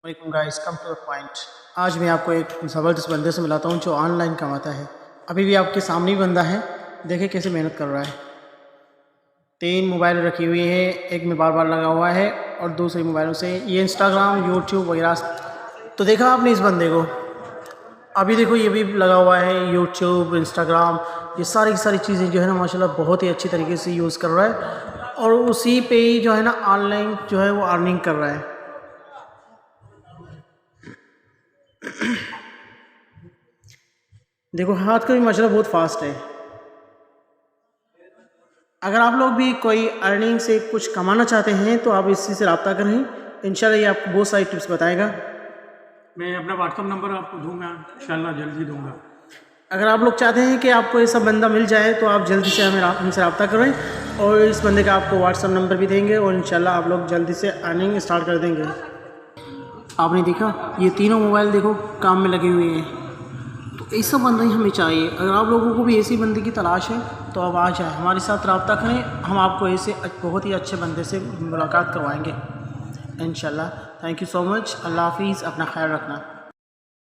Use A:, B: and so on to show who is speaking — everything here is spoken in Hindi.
A: वालेकुम guys, come to the point. आज मैं आपको एक ज़बरदस्त बंदे से मिलाता हूँ जो ऑनलाइन कमाता है। अभी भी आपके सामने ही बंदा है, देखे कैसे मेहनत कर रहा है। 3 मोबाइल रखी हुई है, एक में बार बार लगा हुआ है और दूसरे मोबाइलों से ये इंस्टाग्राम यूट्यूब वगैरह। तो देखा आपने इस बंदे को, अभी देखो ये भी लगा हुआ है यूट्यूब इंस्टाग्राम, ये सारी की सारी चीज़ें जो है ना माशाल्लाह बहुत ही अच्छी तरीके से यूज़ कर रहा है और उसी पे ही जो है ना ऑनलाइन जो है वो अर्निंग कर रहा है। देखो हाथ का भी माशाल्लाह बहुत फास्ट है। अगर आप लोग भी कोई अर्निंग से कुछ कमाना चाहते हैं तो आप इसी से रब्ता करें, इंशाल्लाह ये आपको बहुत सारी टिप्स बताएगा।
B: मैं अपना व्हाट्सअप नंबर आपको दूंगा, इंशाल्लाह जल्दी दूंगा।
A: अगर आप लोग चाहते हैं कि आपको ये सब बंदा मिल जाए तो आप जल्दी से हमसे रब्ता करें और इस बंदे का आपको व्हाट्सअप नंबर भी देंगे और इंशाल्लाह आप लोग जल्दी से अर्निंग स्टार्ट कर देंगे। आपने देखा ये तीनों मोबाइल देखो काम में लगे हुए हैं, तो ऐसा बंदा ही हमें चाहिए। अगर आप लोगों को भी ऐसी बंदे की तलाश है तो आप आ जाए, हमारे साथ रब्ता करें, हम आपको ऐसे बहुत ही अच्छे बंदे से मुलाकात करवाएंगे इंशाल्लाह। Thank you so much. अल्लाह हाफिज़, अपना ख्याल रखना।